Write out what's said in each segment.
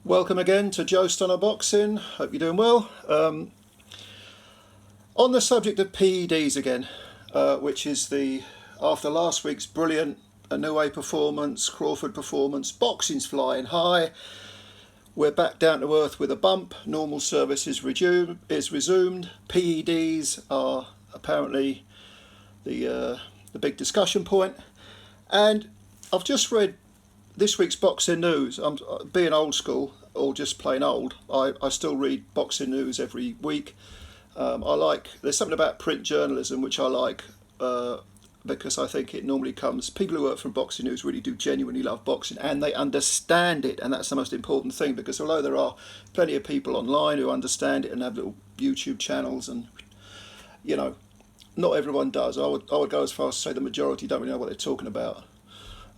Welcome again to Joe Stunner Boxing. Hope you're doing well. On the subject of PEDs again, which is after last week's brilliant Inoue performance, Crawford performance, boxing's flying high. We're back down to earth with a bump. Normal service is resumed. PEDs are apparently the big discussion point. And I've just read this week's boxing news. I'm being old school or just plain old. I still read boxing news every week. There's something about print journalism which I like because I think it normally comes. People who work from boxing news really do genuinely love boxing and they understand it, and that's the most important thing, because although there are plenty of people online who understand it and have little YouTube channels, and not everyone does. I would go as far as to say the majority don't really know what they're talking about.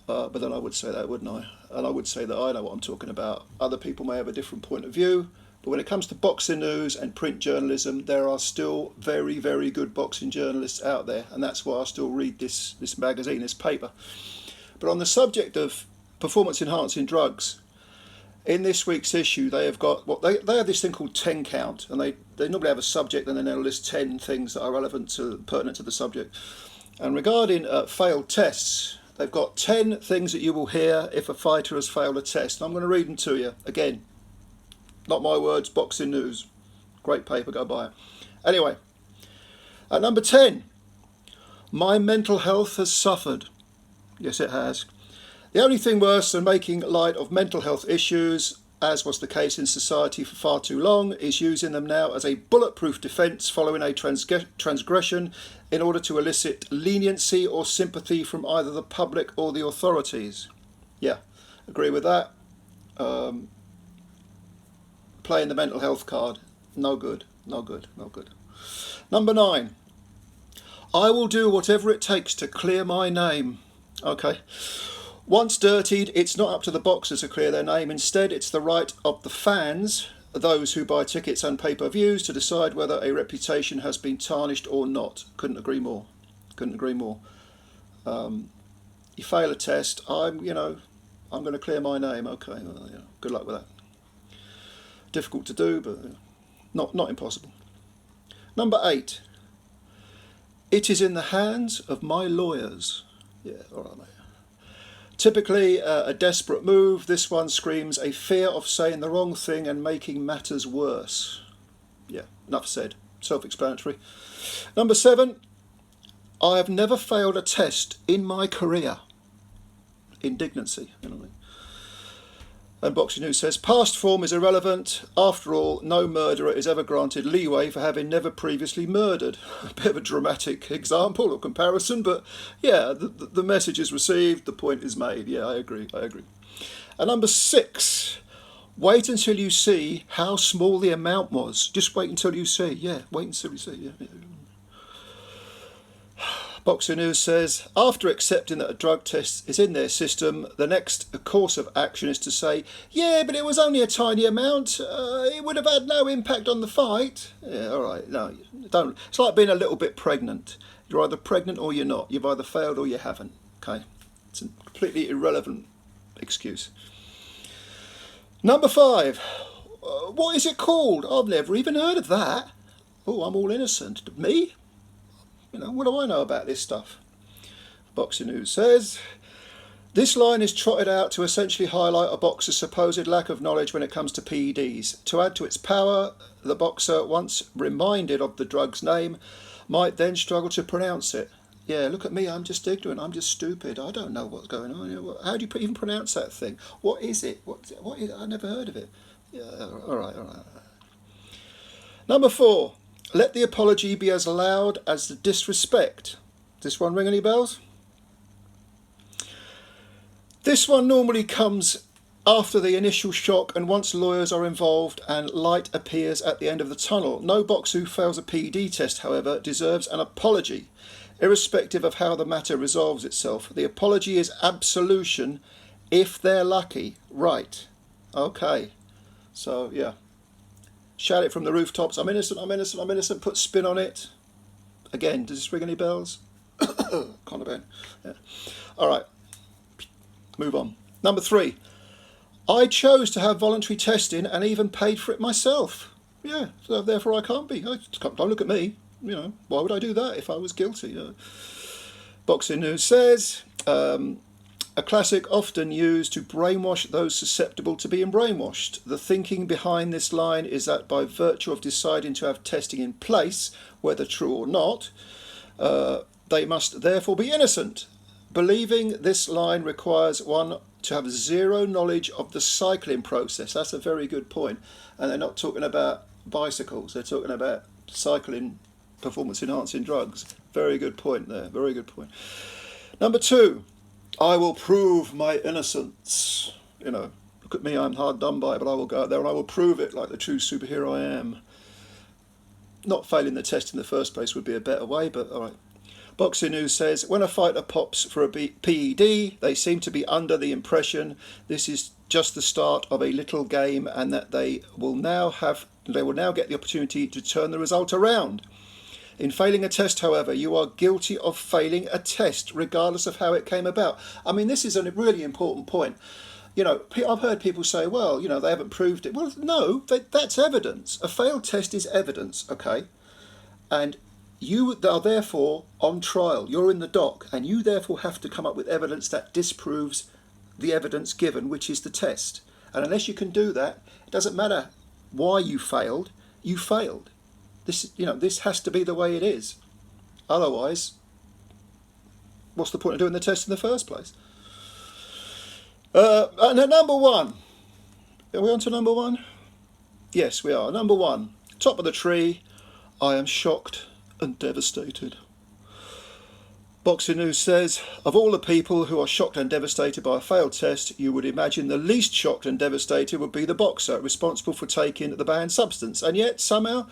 But then I would say that, wouldn't I? And I would say that I know what I'm talking about. Other people may have a different point of view. But when it comes to boxing news and print journalism, there are still very, very good boxing journalists out there. And that's why I still read this magazine, this paper. But on the subject of performance-enhancing drugs, in this week's issue, they have got they have this thing called 10 count. And they normally have a subject and then they'll list 10 things that are pertinent to the subject. And regarding failed tests, they've got 10 things that you will hear if a fighter has failed a test. And I'm going to read them to you. Again, not my words, boxing news. Great paper, go buy it. Anyway, at number 10, my mental health has suffered. Yes, it has. The only thing worse than making light of mental health issues, as was the case in society for far too long, is using them now as a bulletproof defence following a transgression in order to elicit leniency or sympathy from either the public or the authorities. Yeah, agree with that. Playing the mental health card, no good, no good, no good. Number 9, I will do whatever it takes to clear my name. Okay. Once dirtied, it's not up to the boxers to clear their name. Instead, it's the right of the fans, those who buy tickets and pay-per-views, to decide whether a reputation has been tarnished or not. Couldn't agree more. Couldn't agree more. You fail a test, I'm going to clear my name. Okay, well, good luck with that. Difficult to do, but not impossible. Number 8, it is in the hands of my lawyers. Yeah, all right, mate. Typically a desperate move. This one screams a fear of saying the wrong thing and making matters worse. Yeah, enough said. Self-explanatory. Number 7, I have never failed a test in my career. Indignancy, And Boxing News says, past form is irrelevant. After all, no murderer is ever granted leeway for having never previously murdered. A bit of a dramatic example or comparison, but yeah, the message is received, the point is made. Yeah, I agree. And number 6, wait until you see how small the amount was. Just wait until you see. Yeah, wait until you see. Yeah. Boxing News says, after accepting that a drug test is in their system, the next course of action is to say, yeah, but it was only a tiny amount. It would have had no impact on the fight. Yeah, all right. No, don't. It's like being a little bit pregnant. You're either pregnant or you're not. You've either failed or you haven't. Okay? It's a completely irrelevant excuse. Number 5. What is it called? I've never even heard of that. Oh, I'm all innocent. Me? What do I know about this stuff? Boxing News says, this line is trotted out to essentially highlight a boxer's supposed lack of knowledge when it comes to PEDs. To add to its power, the boxer, once reminded of the drug's name, might then struggle to pronounce it. Yeah, look at me, I'm just ignorant, I'm just stupid, I don't know what's going on. How do you even pronounce that thing? What is it? What is it? I never heard of it. Yeah, all right. Number 4. Let the apology be as loud as the disrespect. Does this one ring any bells? This one normally comes after the initial shock and once lawyers are involved and light appears at the end of the tunnel. No boxer who fails a PED test, however, deserves an apology, irrespective of how the matter resolves itself. The apology is absolution if they're lucky. Right. Okay. So, yeah. Shout it from the rooftops, I'm innocent, I'm innocent, I'm innocent, put spin on it. Again, does this ring any bells? Conor Benn. Yeah. All right, move on. Number 3, I chose to have voluntary testing and even paid for it myself. Yeah, so therefore I can't be. Don't look at me. Why would I do that if I was guilty? Boxing News says, a classic often used to brainwash those susceptible to being brainwashed. The thinking behind this line is that by virtue of deciding to have testing in place, whether true or not, they must therefore be innocent. Believing this line requires one to have zero knowledge of the cycling process. That's a very good point. And they're not talking about bicycles, they're talking about cycling performance enhancing drugs. Very good point there, very good point. Number 2, I will prove my innocence. Look at me, I'm hard done by, but I will go out there and I will prove it like the true superhero I am. Not failing the test in the first place would be a better way, but all right. Boxing News says, when a fighter pops for a PED, they seem to be under the impression this is just the start of a little game and that they will now get the opportunity to turn the result around. In failing a test, however, you are guilty of failing a test, regardless of how it came about. I mean, this is a really important point. I've heard people say, well, they haven't proved it. Well, no, that's evidence. A failed test is evidence, okay? And you are therefore on trial. You're in the dock, and you therefore have to come up with evidence that disproves the evidence given, which is the test. And unless you can do that, it doesn't matter why you failed. You failed. This has to be the way it is. Otherwise, what's the point of doing the test in the first place? And at number 1, are we on to number 1? Yes, we are. Number 1, top of the tree. I am shocked and devastated. Boxing News says, of all the people who are shocked and devastated by a failed test, you would imagine the least shocked and devastated would be the boxer responsible for taking the banned substance. And yet, somehow,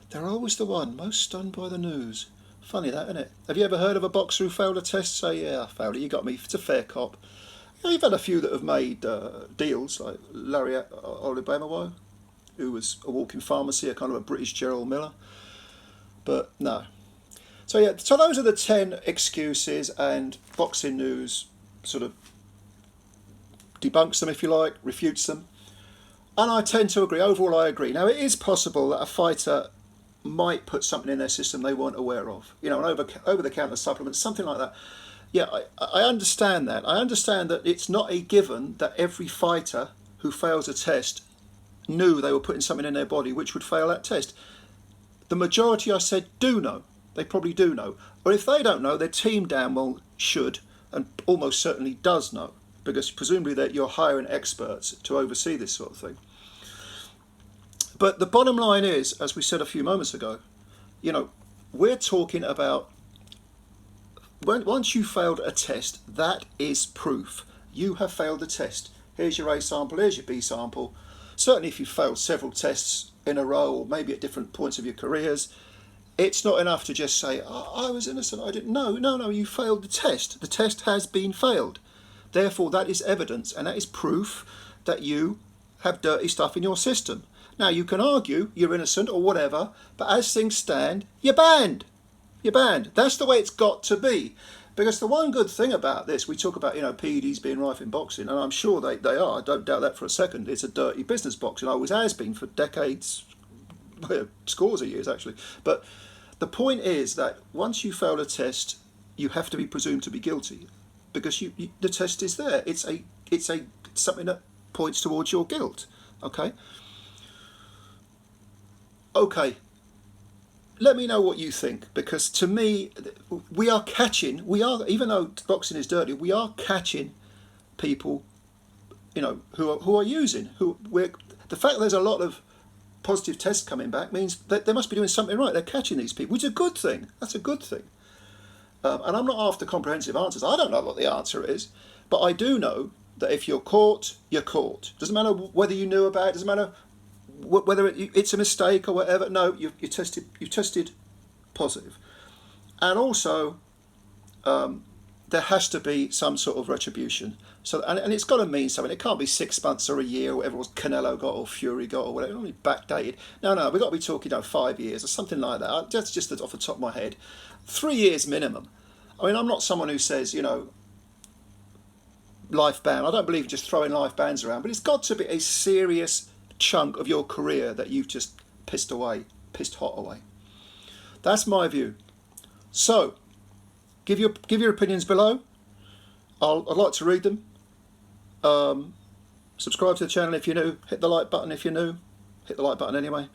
they're always the one most stunned by the news. Funny that, isn't it? Have you ever heard of a boxer who failed a test? Say, yeah, I failed it, you got me, it's a fair cop. You've had a few that have made deals, like Larry Olibemawo, who was a walking pharmacy, a kind of a British Gerald Miller. But no. So those are the 10 excuses, and Boxing News sort of debunks them, if you like, refutes them. And I tend to agree. Overall, I agree. Now, it is possible that a fighter might put something in their system they weren't aware of. An over-the-counter supplement, something like that. Yeah, I understand that. I understand that it's not a given that every fighter who fails a test knew they were putting something in their body which would fail that test. The majority, I said, do know. They probably do know. Or if they don't know, their team damn well should, and almost certainly does know, because presumably that you're hiring experts to oversee this sort of thing. But the bottom line is, as we said a few moments ago, we're talking about once you failed a test, that is proof. You have failed a test. Here's your A sample, here's your B sample. Certainly if you failed several tests in a row, or maybe at different points of your careers, it's not enough to just say, oh, I was innocent, I didn't know. No, you failed the test. The test has been failed. Therefore, that is evidence, and that is proof that you have dirty stuff in your system. Now, you can argue you're innocent or whatever, but as things stand, you're banned. You're banned. That's the way it's got to be. Because the one good thing about this, we talk about, PEDs being rife in boxing, and I'm sure they are, I don't doubt that for a second. It's a dirty business, boxing. Always has been for decades, scores of years actually. But the point is that once you fail a test, you have to be presumed to be guilty, because the test is there. It's something that points towards your guilt. Okay. Let me know what you think, because to me, even though boxing is dirty, we are catching people, who are using, the fact that there's a lot of positive tests coming back means that they must be doing something right. They're catching these people, which is a good thing. That's a good thing. And I'm not after comprehensive answers. I don't know what the answer is, but I do know that if you're caught, you're caught. Doesn't matter whether you knew about it. Doesn't matter whether it's a mistake or whatever. No, you tested positive. And also, there has to be some sort of retribution. So, and it's got to mean something. It can't be 6 months or a year or whatever Canelo got or Fury got or whatever. It's only backdated. No, we've got to be talking 5 years or something like that. That's just off the top of my head. 3 years minimum. I mean, I'm not someone who says, life ban. I don't believe in just throwing life bans around, but it's got to be a serious chunk of your career that you've just pissed hot away. That's my view. So, give your opinions below. I'd like to read them. Subscribe to the channel if you're new. Hit the like button if you're new. Hit the like button anyway.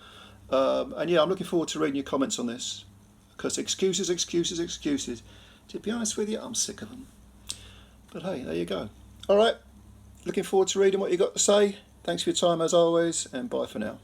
And yeah, I'm looking forward to reading your comments on this. Because excuses. To be honest with you, I'm sick of them. But hey, there you go. Alright, looking forward to reading what you got to say. Thanks for your time as always, and bye for now.